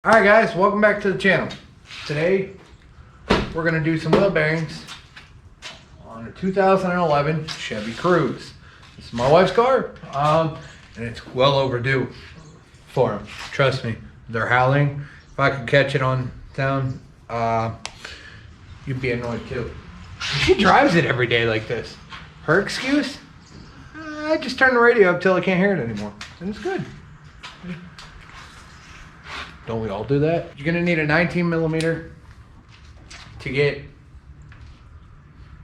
Alright guys, welcome back to the channel. Today we're going to do some wheel bearings on a 2011 Chevy Cruze. This is my wife's car, and it's well overdue for them. Trust me, they're howling. If I could catch it on sound, you'd be annoyed too. She drives it every day like this. Her excuse? I just turn the radio up till I can't hear it anymore, and it's good. Don't we all do that? You're gonna need a 19mm to get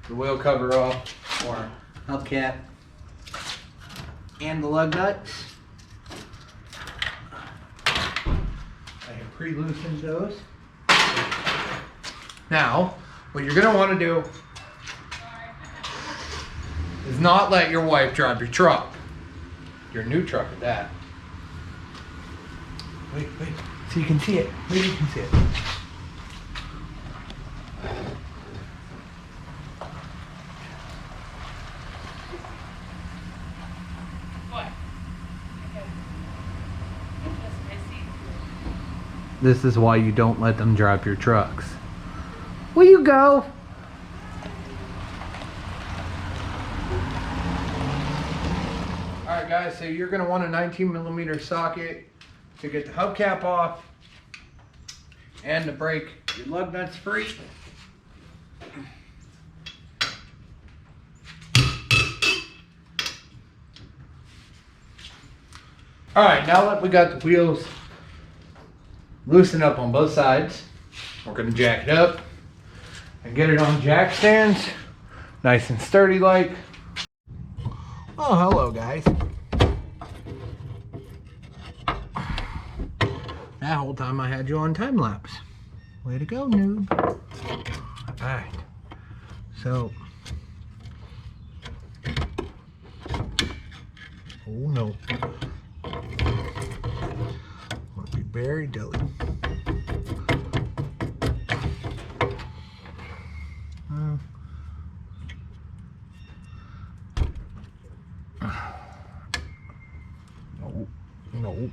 the wheel cover off, or hubcap, and the lug nuts. I have pre-loosened those. Now, what you're gonna want to do is not let your wife drive your truck. Your new truck at that. Wait. So you can see it. Maybe you can see it. What? This is why you don't let them drive your trucks. Will you go? Alright guys, so you're going to want a 19mm socket to get the hubcap off and to break your lug nuts free. Alright, now that we got the wheels loosened up on both sides, we're going to jack it up and get it on jack stands, nice and sturdy like. Oh, hello guys. That whole time I had you on time lapse. Way to go, noob. Alright. So. Oh no. Want to be very delicate. Nope.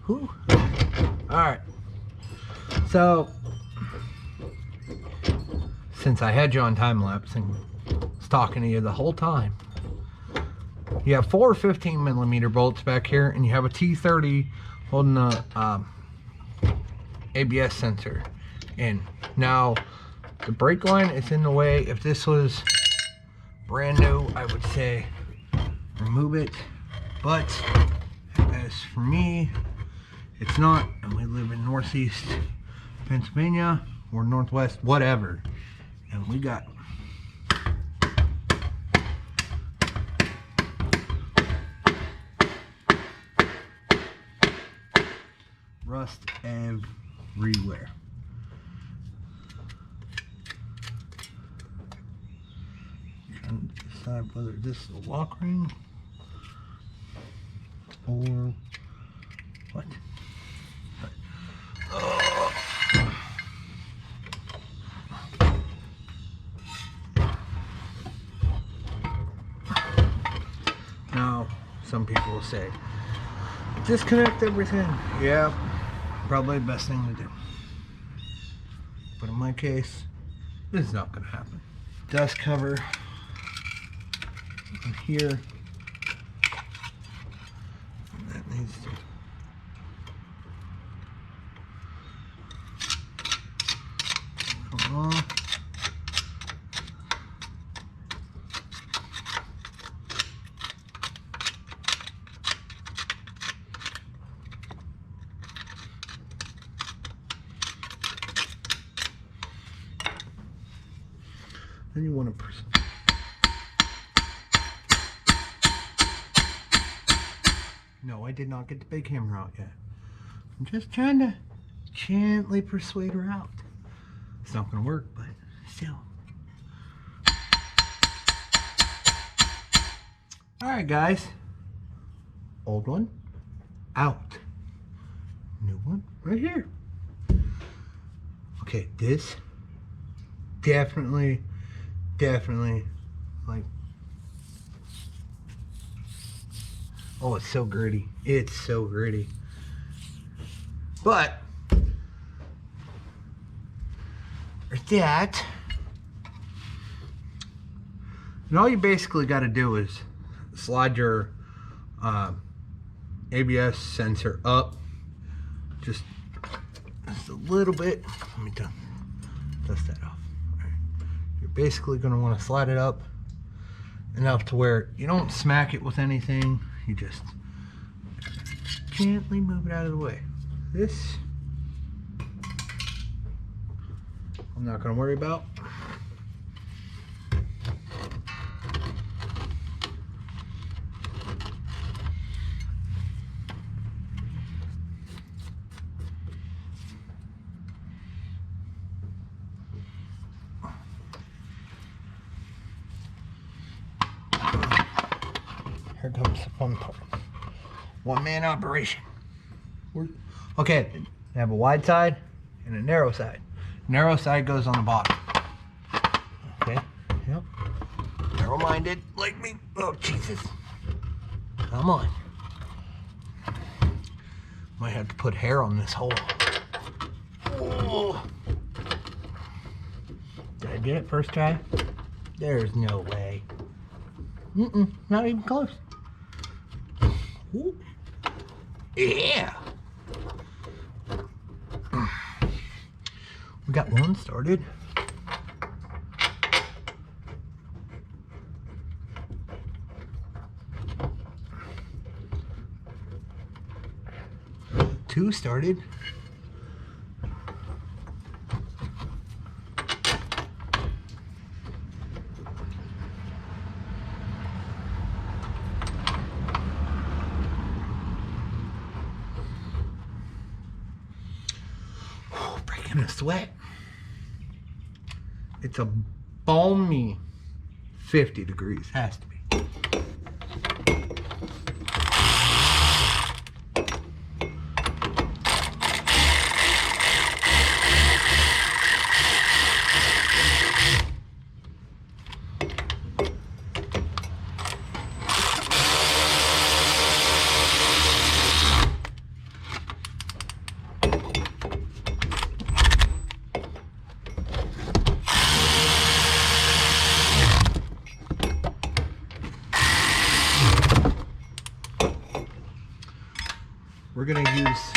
Whew. All right. So, since I had you on time lapse and was talking to you the whole time, you have 4 15mm bolts back here, and you have a T30 holding a ABS sensor. And now the brake line is in the way. If this was brand new, I would say remove it. But as for me, it's not, and we live in Northeast Pennsylvania or Northwest, whatever. And we got rust everywhere. Trying to decide whether this is a lock ring or what. Now, some people will say, disconnect everything. Yeah, probably the best thing to do. But in my case, this is not going to happen. Dust cover in here. And that needs to come off. Then you want to No, I did not get the big hammer out yet. I'm just trying to gently persuade her out. It's not going to work, but still. Alright guys, old one out, new one right here. Okay, this definitely like, oh, it's so gritty. It's so gritty. But there's that. And all you basically got to do is slide your ABS sensor up just a little bit. Let me dust that off. Right. You're basically going to want to slide it up enough to where you don't smack it with anything. You just gently move it out of the way. This I'm not going to worry about. Here comes the fun part. One-man operation. Okay, they have a wide side and a narrow side. Narrow side goes on the bottom. Okay, yep. Narrow-minded like me. Oh, Jesus. Come on. Might have to put hair on this hole. Oh. Did I get it first try? There's no way. Not even close. Ooh. Yeah. We got one started. Two started. Breaking a sweat. It's a balmy 50 degrees, has to be. We're going to use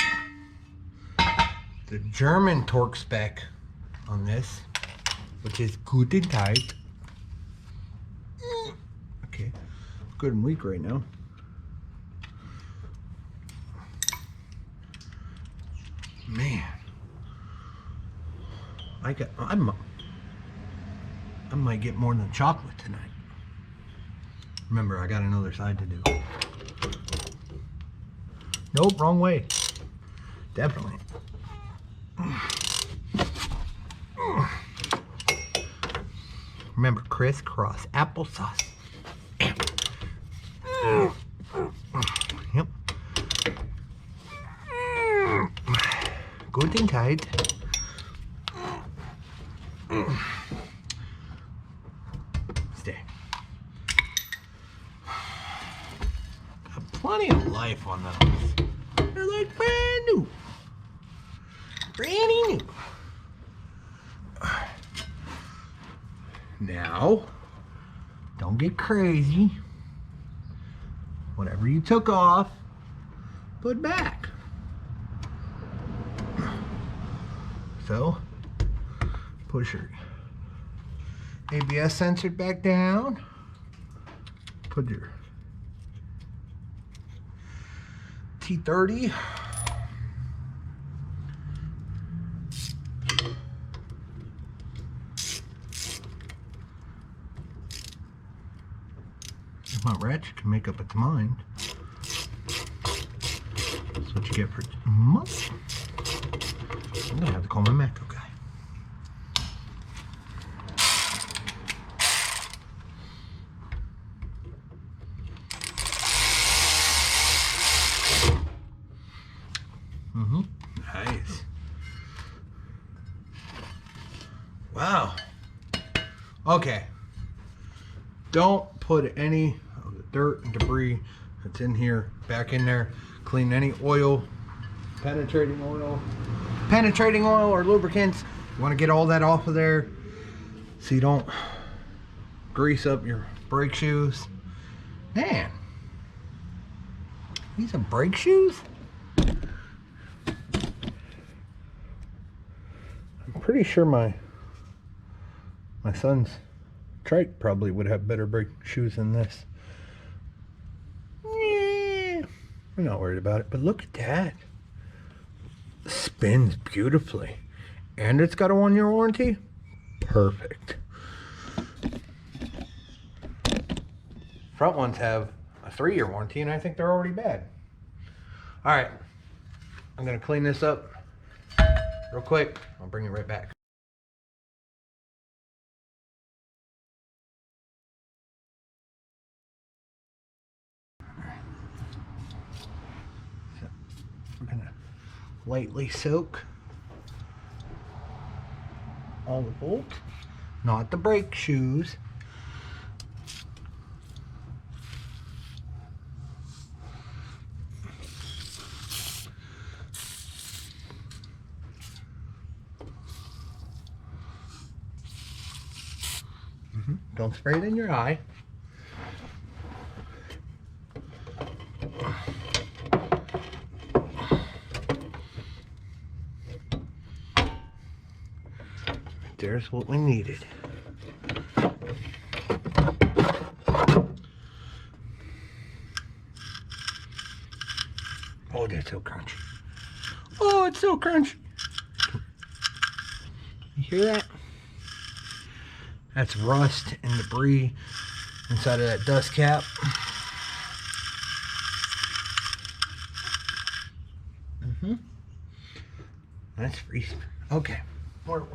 the German torque spec on this, which is good and tight. Okay, good and weak right now. Man, I might get more than chocolate tonight. Remember, I got another side to do. Nope, wrong way. Definitely. Remember, crisscross applesauce. Yep. Good and tight. Stay. Got plenty of life on those. They're like brand new. Brand new. Now, don't get crazy. Whatever you took off, put back. So, push your ABS sensor back down. Put your T30. If my ratchet can make up its mind. That's what you get for months. I'm gonna have to call my macro guy. Okay. Don't put any of the dirt and debris that's in here back in there. Clean any oil, penetrating oil or lubricants. You want to get all that off of there so you don't grease up your brake shoes. Man, these are brake shoes? I'm pretty sure my son's trike probably would have better brake shoes than this. Yeah, we're not worried about it, but look at that. Spins beautifully. And it's got a 1-year warranty. Perfect. Front ones have a 3-year warranty, and I think they're already bad. All right, I'm gonna clean this up real quick. I'll bring it right back. So we're gonna lightly soak all the bolts, not the brake shoes. Don't spray it in your eye. There's what we needed. Oh, that's so crunchy. Oh, it's so crunchy. You hear that? That's rust and debris inside of that dust cap. That's freeze. Okay. More.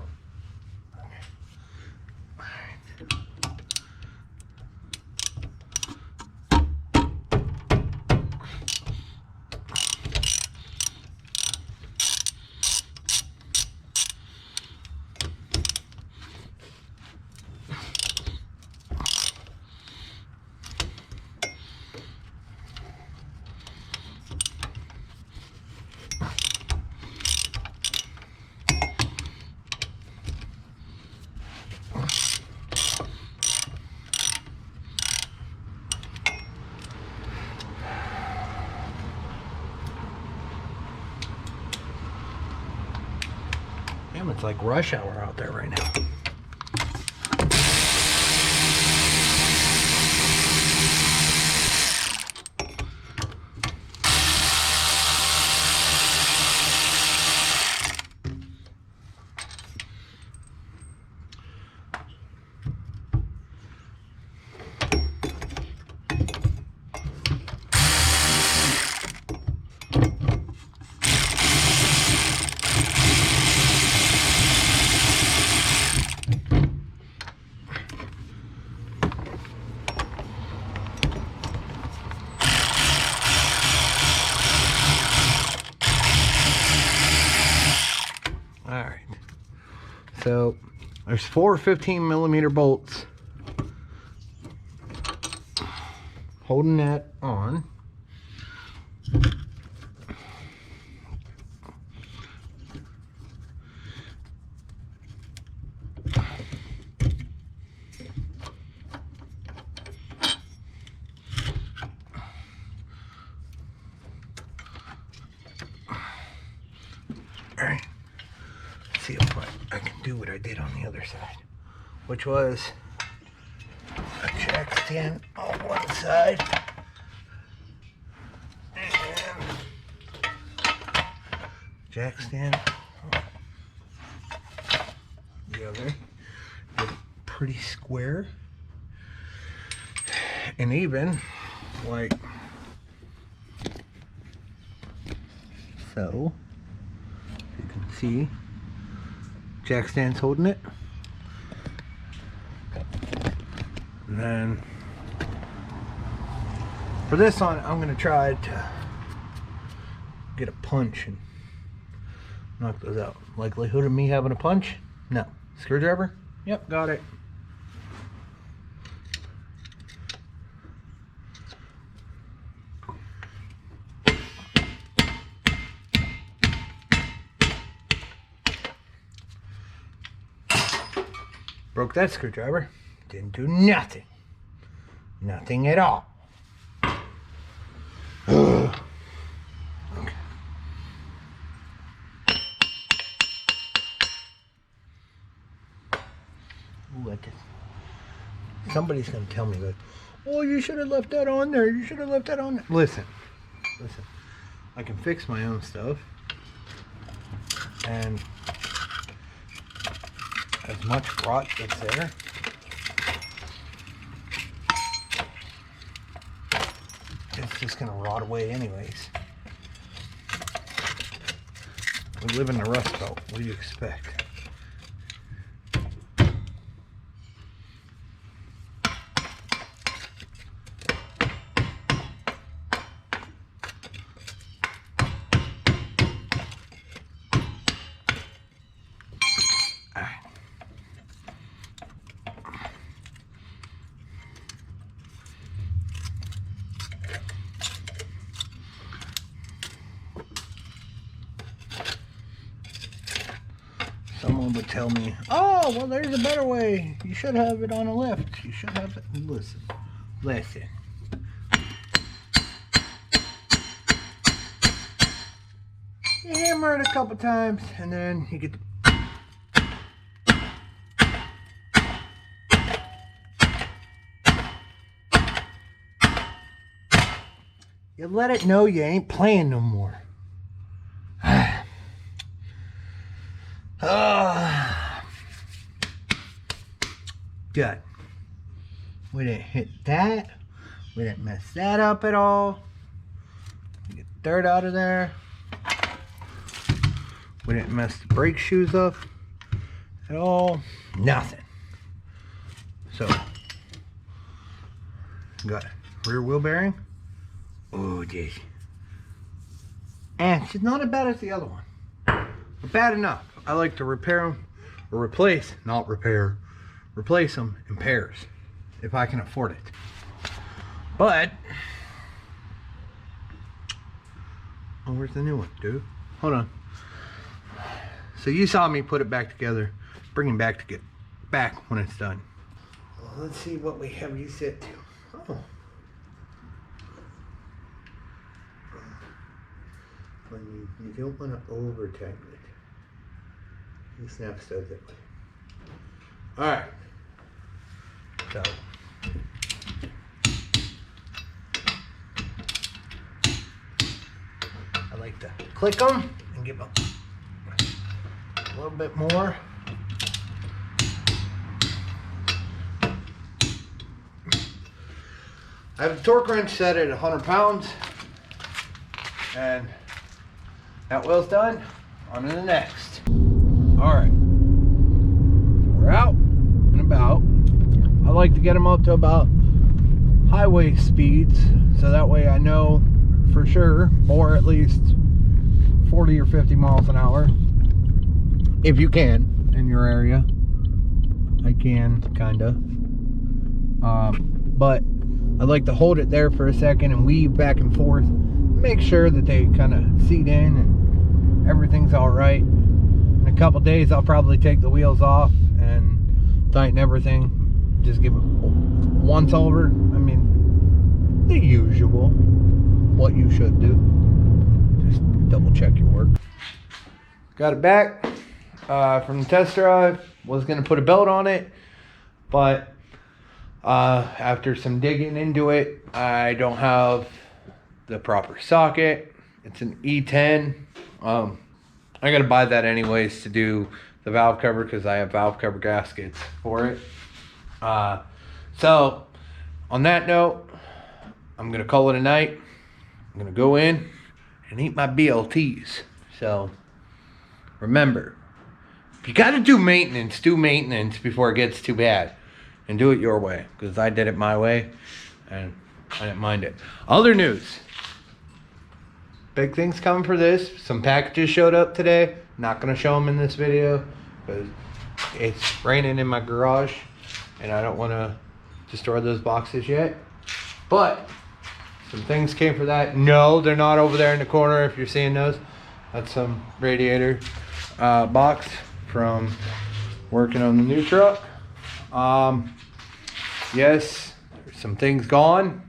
Damn, it's like rush hour out there right now. Alright, so there's 4 15mm bolts holding that on. Alright. See if I can do what I did on the other side, which was a jack stand on one side and jack stand on the other. Get it pretty square and even, like so. You can see jack stand's holding it. And then for this one, I'm going to try to get a punch and knock those out. Likelihood of me having a punch? No. Screwdriver? Yep, got it. Broke that screwdriver. Didn't do nothing. Nothing at all. Okay. Ooh, somebody's gonna tell me that, oh, you should have left that on there. You should have left that on there. Listen. I can fix my own stuff. And as much rot that's there, it's just gonna rot away anyways. We live in the Rust Belt. What do you expect? Someone would tell me, oh, well, there's a better way. You should have it on a lift. You should have it. Listen. You hammer it a couple times, and then you get you let it know you ain't playing no more. Good. We didn't hit that. We didn't mess that up at all. Get dirt out of there. We didn't mess the brake shoes up at all. Nothing. So, got rear wheel bearing. Oh, geez. And she's not as bad as the other one. But bad enough. I like to repair them, or replace, not repair, replace them in pairs, if I can afford it. But, oh, where's the new one, dude? Hold on. So you saw me put it back together, bring it back to get back when it's done. Well, let's see what we have you set to. Oh. When you don't want to over tighten it. He snaps does that way. Alright. So. I like to click them and give them a little bit more. I have the torque wrench set at 100 pounds. And that wheel's done. On to the next. Alright, we're out and about. I like to get them up to about highway speeds, so that way I know for sure, or at least 40 or 50 miles an hour. If you can, in your area. I can, kinda. But I like to hold it there for a second and weave back and forth. Make sure that they kind of seat in and everything's alright. In a couple days I'll probably take the wheels off and tighten everything. Just give it once over. I mean, the usual. What you should do. Just double check your work. Got it back from the test drive. Was going to put a belt on it, but after some digging into it, I don't have the proper socket. It's an E10. I gotta buy that anyways to do the valve cover because I have valve cover gaskets for it. So on that note, I'm gonna call it a night. I'm gonna go in and eat my BLTs. So remember, if you gotta do maintenance before it gets too bad, and do it your way, because I did it my way and I didn't mind it. Other news. Big things coming for this. Some packages showed up today. Not going to show them in this video because it's raining in my garage and I don't want to destroy those boxes yet. But some things came for that. No, they're not over there in the corner if you're seeing those. That's some radiator box from working on the new truck. Yes, there's some things gone,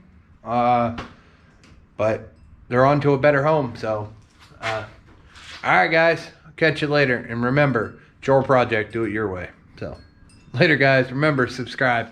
but they're on to a better home. So, all right, guys, I'll catch you later. And remember, it's your project, do it your way. So, later, guys. Remember, subscribe.